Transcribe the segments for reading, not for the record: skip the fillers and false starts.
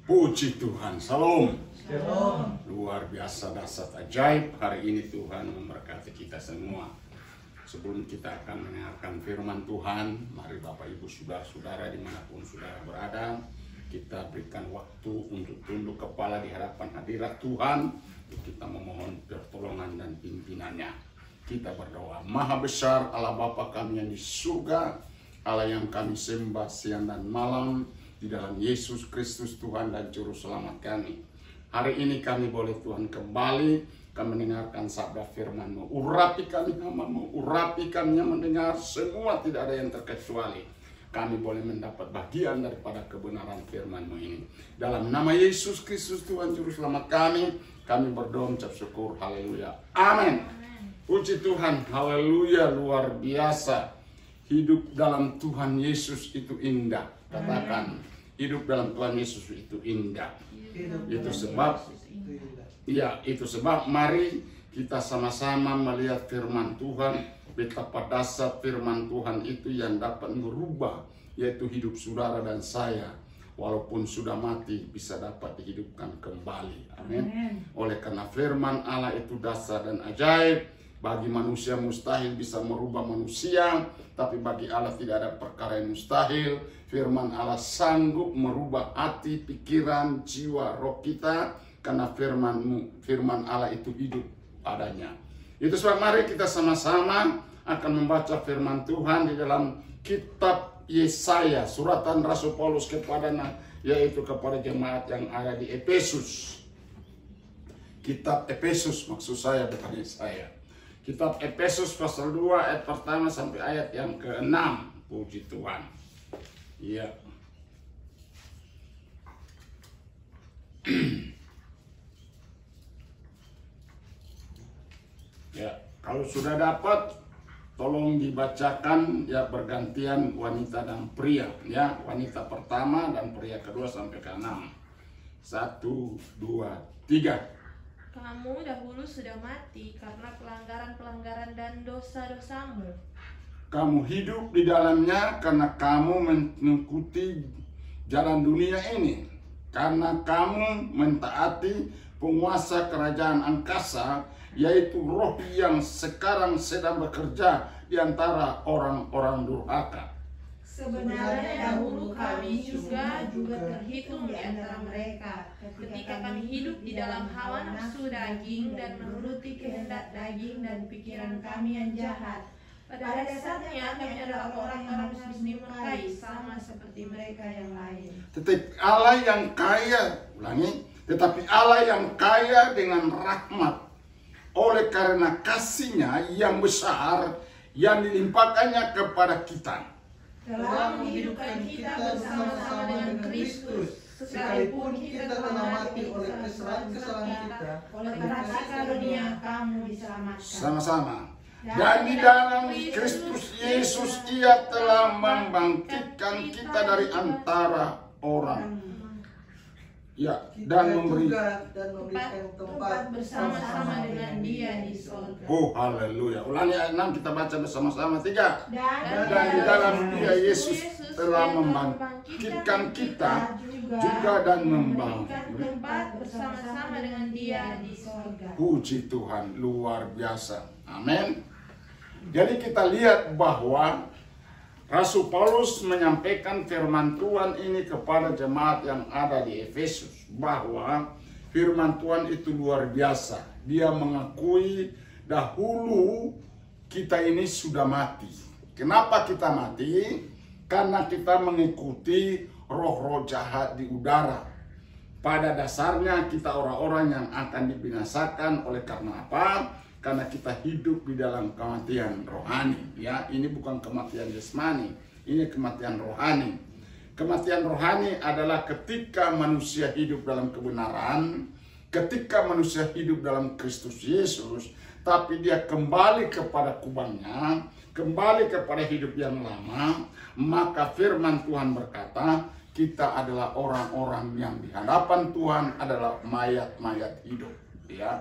Puji Tuhan, Salam. Shalom. Luar biasa, dahsyat, ajaib. Hari ini Tuhan memberkati kita semua. Sebelum kita akan mendengarkan firman Tuhan, mari Bapak Ibu Saudara-saudara dimanapun saudara berada, kita berikan waktu untuk tunduk kepala di hadapan hadirat Tuhan, untuk kita memohon pertolongan dan pimpinannya. Kita berdoa. Maha besar Allah Bapa kami yang di surga, Allah yang kami sembah siang dan malam, di dalam Yesus Kristus Tuhan dan Juru Selamat kami. Hari ini kami boleh Tuhan kembali, kami mendengarkan sabda firman-Mu. Urapi kami hamba-Mu, urapi kami yang mendengar, semua tidak ada yang terkecuali. Kami boleh mendapat bagian daripada kebenaran firman-Mu ini. Dalam nama Yesus Kristus Tuhan Juru Selamat kami berdoa mengucap syukur. Haleluya. Amin. Puji Tuhan, haleluya, luar biasa. Hidup dalam Tuhan Yesus itu indah. Katakan, hidup dalam Tuhan Yesus itu indah. Itu sebab mari kita sama-sama melihat firman Tuhan, betapa dahsyat firman Tuhan itu yang dapat merubah, yaitu hidup saudara dan saya, walaupun sudah mati bisa dapat dihidupkan kembali. Amin. Oleh karena firman Allah itu dahsyat dan ajaib. Bagi manusia mustahil bisa merubah manusia, tapi bagi Allah tidak ada perkara yang mustahil. Firman Allah sanggup merubah hati, pikiran, jiwa, roh kita, karena firman Allah itu hidup padanya. Itu sebab mari kita sama-sama akan membaca firman Tuhan di dalam kitab Yesaya, suratan Rasul Paulus yaitu kepada jemaat yang ada di Efesus. Kitab Efesus maksud saya, bukan Yesaya. Kitab Efesus pasal 2 ayat pertama sampai ayat yang ke-6. Puji Tuhan. Iya. Ya, kalau sudah dapat tolong dibacakan ya bergantian wanita dan pria ya. Wanita pertama dan pria kedua sampai ke-6. 1, 2, 3. Kamu dahulu sudah mati karena pelanggaran-pelanggaran dan dosa-dosamu. Kamu hidup di dalamnya karena kamu mengikuti jalan dunia ini. Karena kamu mentaati penguasa kerajaan angkasa, yaitu roh yang sekarang sedang bekerja di antara orang-orang durhaka. Sebenarnya dahulu kami juga terhitung di antara mereka, ketika kami hidup di dalam hawa nafsu daging dan menuruti kehendak daging dan pikiran kami yang jahat. Pada dasarnya kami adalah orang-orang yang dimurkai sama seperti mereka yang lain. Tetapi Allah yang kaya dengan rahmat, oleh karena kasih-Nya yang besar yang dilimpahkannya kepada kita, telah menghidupkan kita bersama-sama dengan Kristus, sekalipun kita telah mati oleh kesalahan kita, oleh kasih karunia kamu diselamatkan. Sama-sama. Dan di dalam Kristus Yesus Ia telah membangkitkan kita dari antara orang. Ya, dan memberikan tempat bersama-sama dengan Dia di surga. Oh, haleluya. Ulangi ayat 6 kita baca bersama-sama. 3. Dan di dalam Dia Yesus telah membangkitkan kita juga dan membangkitkan tempat bersama-sama dengan Dia di surga. Puji Tuhan, luar biasa. Amin. Jadi kita lihat bahwa Rasul Paulus menyampaikan firman Tuhan ini kepada jemaat yang ada di Efesus, bahwa firman Tuhan itu luar biasa. Dia mengakui dahulu kita ini sudah mati. Kenapa kita mati? Karena kita mengikuti roh-roh jahat di udara. Pada dasarnya kita orang-orang yang akan dibinasakan. Oleh karena apa? Karena kita hidup di dalam kematian rohani. Ya, ini bukan kematian jasmani, ini kematian rohani. Kematian rohani adalah ketika manusia hidup dalam kebenaran, ketika manusia hidup dalam Kristus Yesus, tapi dia kembali kepada kubangnya, kembali kepada hidup yang lama, maka firman Tuhan berkata, kita adalah orang-orang yang di hadapan Tuhan adalah mayat-mayat hidup. Ya.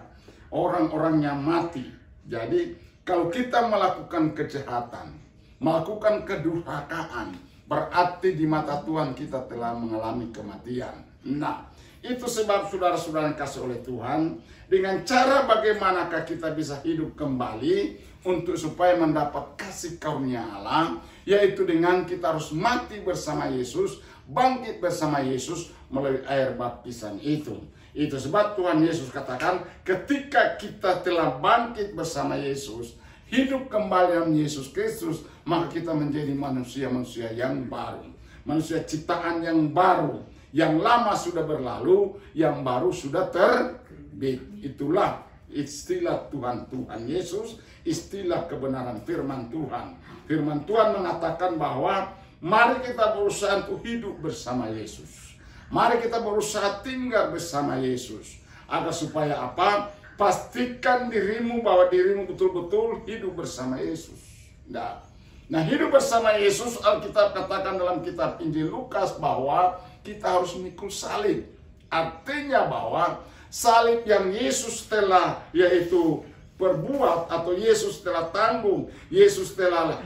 Orang-orang yang mati. Jadi kalau kita melakukan kejahatan, melakukan kedurhakaan, berarti di mata Tuhan kita telah mengalami kematian. Nah, itu sebab saudara-saudara yang kasih oleh Tuhan, dengan cara bagaimanakah kita bisa hidup kembali untuk supaya mendapat kasih karunia Allah, yaitu dengan kita harus mati bersama Yesus, bangkit bersama Yesus melalui air baptisan itu. Itu sebab Tuhan Yesus katakan, ketika kita telah bangkit bersama Yesus, hidup kembali dalam Yesus Kristus, maka kita menjadi manusia-manusia yang baru, manusia ciptaan yang baru. Yang lama sudah berlalu, yang baru sudah terbit. Itulah istilah Tuhan Yesus, istilah kebenaran firman Tuhan. Firman Tuhan mengatakan bahwa mari kita berusaha untuk hidup bersama Yesus. Mari kita berusaha tinggal bersama Yesus. Agar supaya apa? Pastikan dirimu bahwa dirimu betul-betul hidup bersama Yesus. Nah, hidup bersama Yesus, Alkitab katakan dalam kitab Injil Lukas bahwa kita harus memikul salib. Artinya bahwa salib yang Yesus telah yaitu perbuat atau Yesus telah tanggung, Yesus telah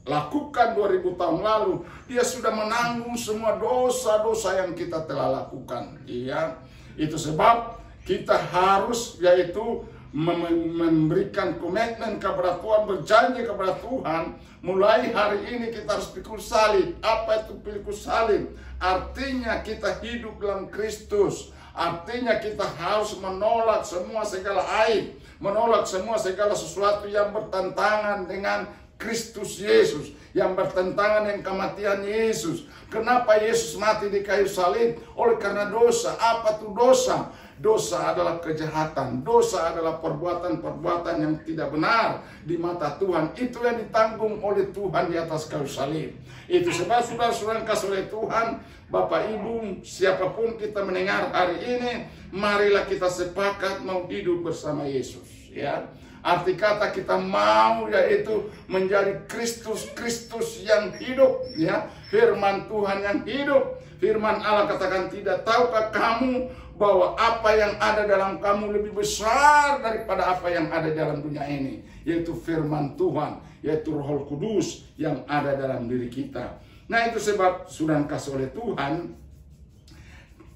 lakukan 2000 tahun lalu, dia sudah menanggung semua dosa-dosa yang kita telah lakukan. Iya, itu sebab kita harus yaitu memberikan komitmen kepada Tuhan, berjanji kepada Tuhan, mulai hari ini kita harus pikul salib. Apa itu pikul salib? Artinya kita hidup dalam Kristus. Artinya kita harus menolak semua segala aib, menolak semua segala sesuatu yang bertentangan dengan Kristus Yesus, yang bertentangan dengan kematian Yesus. Kenapa Yesus mati di kayu salib? Oleh karena dosa. Apa itu dosa? Dosa adalah kejahatan. Dosa adalah perbuatan-perbuatan yang tidak benar di mata Tuhan. Itu yang ditanggung oleh Tuhan di atas kayu salib. Itu sebab saudara-saudara kasih oleh Tuhan, Bapak Ibu, siapapun kita mendengar hari ini, marilah kita sepakat mau hidup bersama Yesus. Ya, arti kata kita mau yaitu menjadi Kristus yang hidup. Ya, firman Tuhan yang hidup. Firman Allah katakan, tidak tahukah kamu bahwa apa yang ada dalam kamu lebih besar daripada apa yang ada dalam dunia ini, yaitu firman Tuhan, yaitu Roh Kudus yang ada dalam diri kita. Nah, itu sebab sudah kasih oleh Tuhan,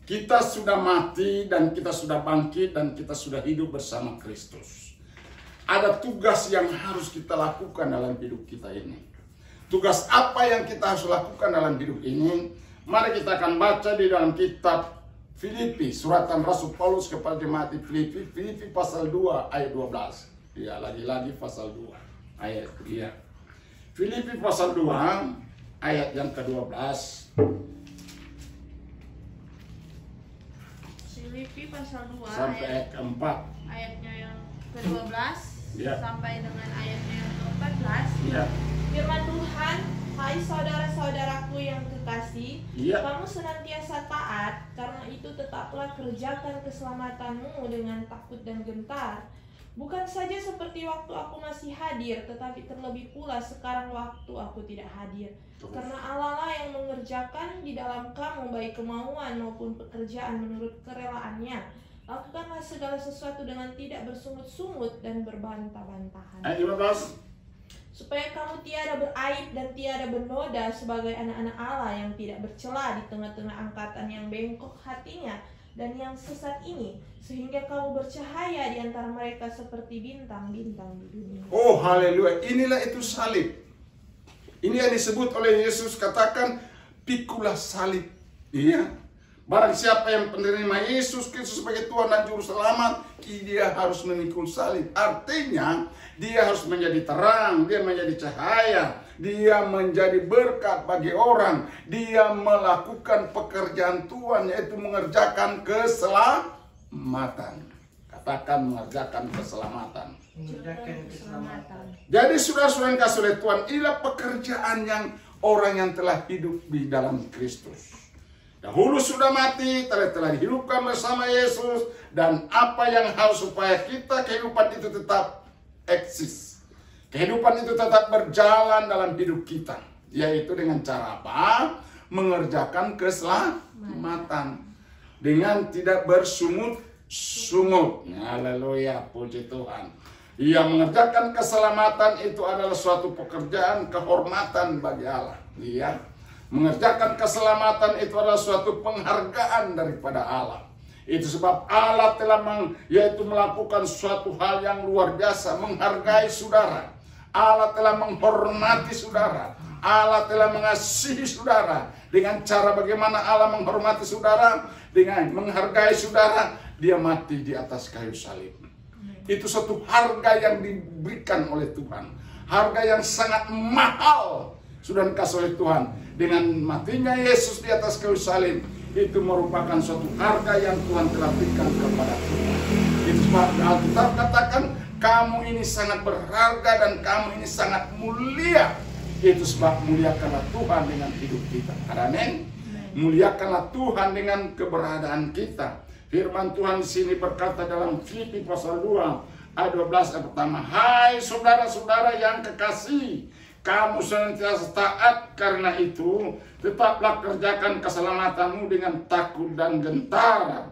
kita sudah mati dan kita sudah bangkit dan kita sudah hidup bersama Kristus. Ada tugas yang harus kita lakukan dalam hidup kita ini. Tugas apa yang kita harus lakukan dalam hidup ini? Mari kita akan baca di dalam kitab Filipi, suratan Rasul Paulus kepada jemaat di Filipi, Filipi pasal 2 ayat 12. Ya, lagi-lagi pasal 2 ayat dia. Filipi pasal 2 ayat yang ke-12. Filipi pasal 2 sampai ayat ke-4. Ayatnya yang ke-12 ya, sampai dengan ayatnya yang ke-14. Ya. Firman Tuhan, hai saudara-saudaraku yang kekasih, ya, kamu senantiasa taat, karena itu tetaplah kerjakan keselamatanmu dengan takut dan gentar. Bukan saja seperti waktu aku masih hadir, tetapi terlebih pula sekarang waktu aku tidak hadir. Karena Allah lah yang mengerjakan di dalam kamu baik kemauan maupun pekerjaan menurut kerelaannya. Lakukanlah segala sesuatu dengan tidak bersungut-sungut dan berbantah-bantahan. Ayat 15. Supaya kamu tiada beraib dan tiada bernoda sebagai anak-anak Allah yang tidak bercela di tengah-tengah angkatan yang bengkok hatinya dan yang sesat ini, sehingga kamu bercahaya di antara mereka seperti bintang-bintang di dunia. Oh, haleluya. Inilah itu salib. Ini yang disebut oleh Yesus, katakan pikulah salib. Iya. Barang siapa yang menerima Yesus Kristus sebagai Tuhan dan Juru Selamat, dia harus memikul salib. Artinya, dia harus menjadi terang, dia menjadi cahaya, dia menjadi berkat bagi orang. Dia melakukan pekerjaan Tuhan, yaitu mengerjakan keselamatan. Katakan mengerjakan keselamatan. Mengerjakan keselamatan. Jadi saudara-saudara yang kasih oleh Tuhan, inilah pekerjaan yang orang yang telah hidup di dalam Kristus. Dahulu sudah mati, telah dihidupkan bersama Yesus. Dan apa yang harus supaya kita kehidupan itu tetap eksis. Kehidupan itu tetap berjalan dalam hidup kita. Yaitu dengan cara apa? Mengerjakan keselamatan. Dengan tidak bersungut-sungut. Haleluya, puji Tuhan. Ia mengerjakan keselamatan itu adalah suatu pekerjaan kehormatan bagi Allah. Iya. Mengerjakan keselamatan itu adalah suatu penghargaan daripada Allah. Itu sebab Allah telah melakukan suatu hal yang luar biasa, menghargai saudara. Allah telah menghormati saudara. Allah telah mengasihi saudara. Dengan cara bagaimana Allah menghormati saudara, dengan menghargai saudara, dia mati di atas kayu salib. Itu suatu harga yang diberikan oleh Tuhan. Harga yang sangat mahal sudah dikasih oleh Tuhan. Dengan matinya Yesus di atas kayu salib, itu merupakan suatu harga yang Tuhan telah berikan kepada kita. Itu sebab Alkitab katakan, kamu ini sangat berharga dan kamu ini sangat mulia. Itu sebab muliakanlah Tuhan dengan hidup kita. Amin. Muliakanlah Tuhan dengan keberadaan kita. Firman Tuhan di sini berkata dalam Filipi pasal 2 ayat 12 yang pertama, hai saudara-saudara yang kekasih, kamu senantiasa taat, karena itu tetaplah kerjakan keselamatanmu dengan takut dan gentar.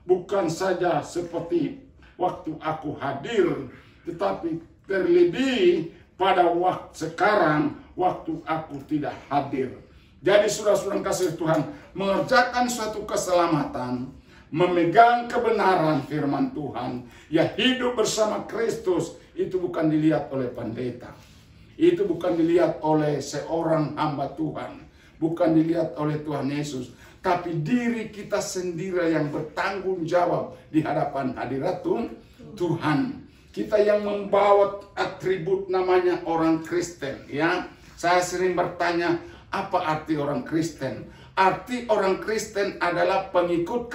Bukan saja seperti waktu aku hadir, tetapi terlebih pada waktu sekarang, waktu aku tidak hadir. Jadi saudara-saudara kasih Tuhan, mengerjakan suatu keselamatan, memegang kebenaran firman Tuhan, ya hidup bersama Kristus, itu bukan dilihat oleh pendeta. Itu bukan dilihat oleh seorang hamba Tuhan, bukan dilihat oleh Tuhan Yesus, tapi diri kita sendiri yang bertanggung jawab di hadapan hadirat Tuhan. Kita yang membawa atribut namanya orang Kristen, ya. Saya sering bertanya, apa arti orang Kristen? Arti orang Kristen adalah pengikut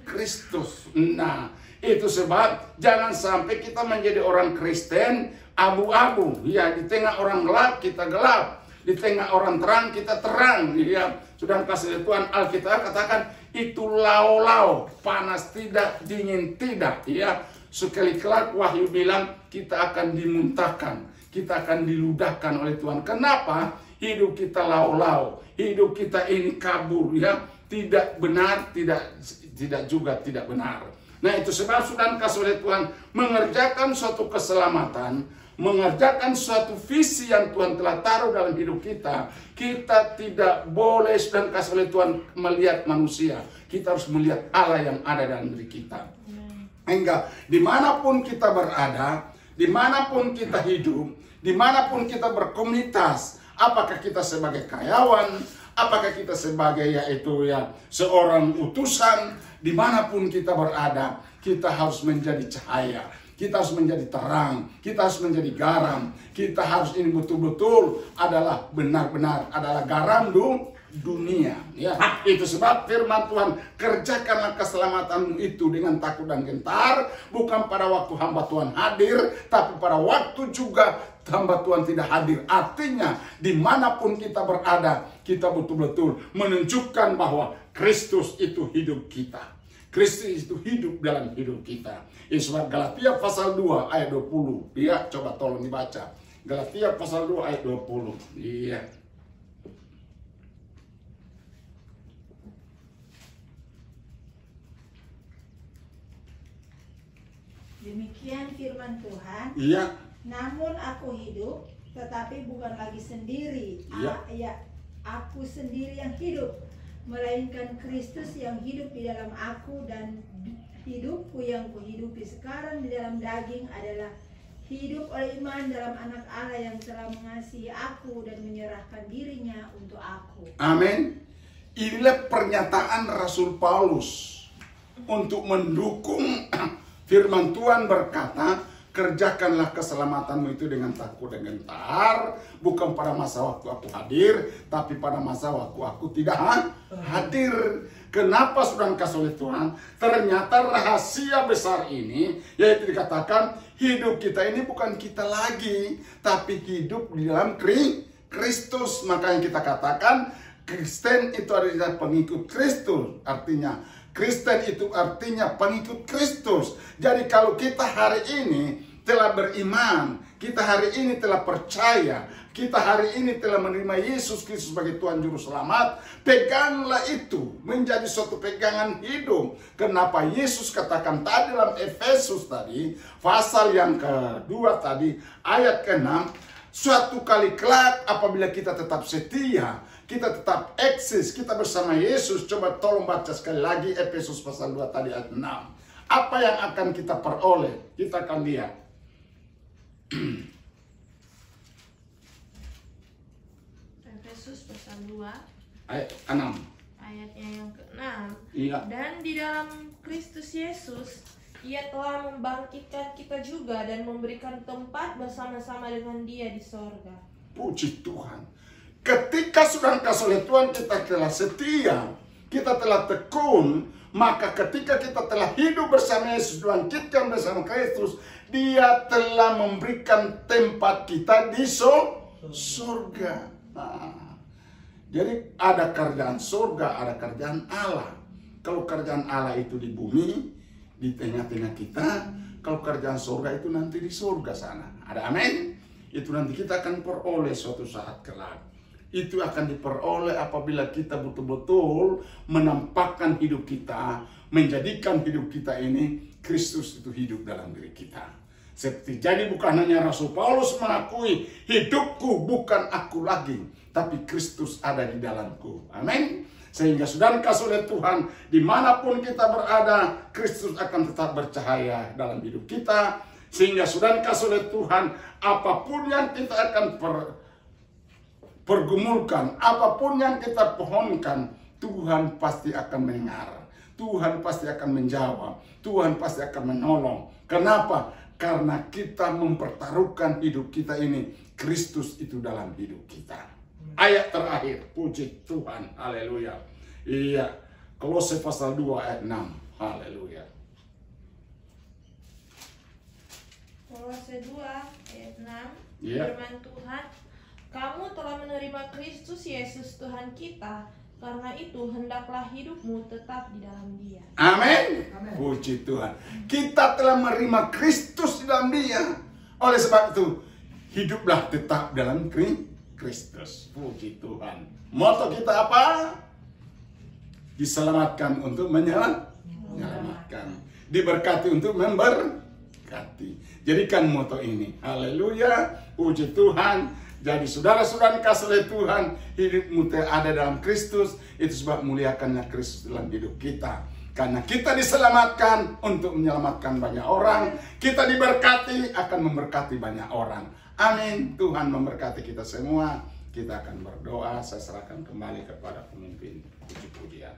Kristus. Nah, itu sebab jangan sampai kita menjadi orang Kristen abu-abu. Ya, di tengah orang gelap kita gelap, di tengah orang terang kita terang. Ya, sudah kasih Tuhan, Alkitab katakan itu lau-lau, panas tidak, dingin tidak. Ya, sekali kelak Wahyu bilang kita akan dimuntahkan, kita akan diludahkan oleh Tuhan. Kenapa? Hidup kita lau-lau, hidup kita ini kabur, ya, tidak benar, tidak juga tidak benar. Nah, itu sebab sudah kasih oleh Tuhan mengerjakan suatu keselamatan, mengerjakan suatu visi yang Tuhan telah taruh dalam hidup kita. Kita tidak boleh sudah kasih oleh Tuhan melihat manusia, kita harus melihat Allah yang ada dalam diri kita. Hingga dimanapun kita berada, dimanapun kita hidup, dimanapun kita berkomunitas, apakah kita sebagai karyawan, apakah kita sebagai seorang utusan, dimanapun kita berada, kita harus menjadi cahaya, kita harus menjadi terang, kita harus menjadi garam, kita harus ini betul-betul adalah benar-benar adalah garam dunia. Ya, itu sebab firman Tuhan, kerjakanlah keselamatanmu itu dengan takut dan gentar, bukan pada waktu hamba Tuhan hadir, tapi pada waktu juga hamba Tuhan tidak hadir. Artinya dimanapun kita berada, kita betul-betul menunjukkan bahwa Kristus itu hidup kita. Kristus itu hidup dalam hidup kita. Itu sebab Galatia pasal 2 ayat 20. Ya, coba tolong dibaca. Galatia pasal 2 ayat 20. Iya. Demikian firman Tuhan. Iya. Namun aku hidup, tetapi bukan lagi sendiri. Iya. Aku sendiri yang hidup, melainkan Kristus yang hidup di dalam aku, dan hidupku yang kuhidupi sekarang di dalam daging adalah hidup oleh iman dalam Anak Allah yang telah mengasihi aku dan menyerahkan dirinya untuk aku. Amin. Inilah pernyataan Rasul Paulus untuk mendukung firman Tuhan berkata, kerjakanlah keselamatanmu itu dengan takut dan gentar, bukan pada masa waktu aku hadir, tapi pada masa waktu aku tidak hadir. Kenapa sudah dikasih oleh Tuhan? Ternyata rahasia besar ini, yaitu dikatakan hidup kita ini bukan kita lagi, tapi hidup di dalam Kristus. Makanya kita katakan Kristen itu adalah pengikut Kristus. Artinya Kristen itu artinya pengikut Kristus. Jadi kalau kita hari ini telah beriman, kita hari ini telah percaya, kita hari ini telah menerima Yesus Kristus sebagai Tuhan Juru Selamat, peganglah itu menjadi suatu pegangan hidup. Kenapa Yesus katakan tadi dalam Efesus tadi, pasal yang kedua tadi, ayat ke-6, suatu kali kelak apabila kita tetap setia, kita tetap eksis, kita bersama Yesus. Coba tolong baca sekali lagi Efesus pasal 2 tadi ayat 6. Apa yang akan kita peroleh? Kita akan lihat. Efesus pasal 2 Ayat 6. ayatnya yang ke-6. Iya. Dan di dalam Kristus Yesus Ia telah membangkitkan kita juga dan memberikan tempat bersama-sama dengan Dia di sorga. Puji Tuhan. Ketika sudah kasih oleh Tuhan, kita telah setia, kita telah tekun, maka ketika kita telah hidup bersama Yesus, dibangkitkan bersama Kristus, Dia telah memberikan tempat kita di surga. Nah, jadi ada kerjaan surga, ada kerjaan Allah. Kalau kerjaan Allah itu di bumi, di tengah-tengah kita, kalau kerjaan surga itu nanti di surga sana. Ada amin? Itu nanti kita akan peroleh suatu saat kelak. Itu akan diperoleh apabila kita betul-betul menampakkan hidup kita, menjadikan hidup kita ini Kristus itu hidup dalam diri kita. Seperti jadi bukan hanya Rasul Paulus mengakui, hidupku bukan aku lagi, tapi Kristus ada di dalamku. Amin. Sehingga saudara kasih oleh Tuhan, dimanapun kita berada, Kristus akan tetap bercahaya dalam hidup kita. Sehingga saudara kasih oleh Tuhan, apapun yang kita akan pergumulkan, apapun yang kita pohonkan, Tuhan pasti akan mendengar. Tuhan pasti akan menjawab. Tuhan pasti akan menolong. Kenapa? Karena kita mempertaruhkan hidup kita ini, Kristus itu dalam hidup kita. Ayat terakhir, puji Tuhan, haleluya. Iya, Kolose pasal 2 ayat 6, haleluya. Kolose 2 ayat 6, Iya. firman Tuhan, kamu telah menerima Kristus Yesus Tuhan kita, karena itu hendaklah hidupmu tetap di dalam Dia. Amin. Puji Tuhan. Kita telah menerima Kristus di dalam Dia. Oleh sebab itu, hiduplah tetap dalam Kristus. Puji Tuhan. Moto kita apa? Diselamatkan untuk menyelamatkan. Diberkati untuk memberkati. Jadikan moto ini. Haleluya. Puji Tuhan. Jadi saudara-saudara kasih oleh Tuhan, hidupmu ada dalam Kristus. Itu sebab muliakannya Kristus dalam hidup kita. Karena kita diselamatkan untuk menyelamatkan banyak orang. Kita diberkati akan memberkati banyak orang. Amin. Tuhan memberkati kita semua. Kita akan berdoa. Saya serahkan kembali kepada pemimpin puji-pujian.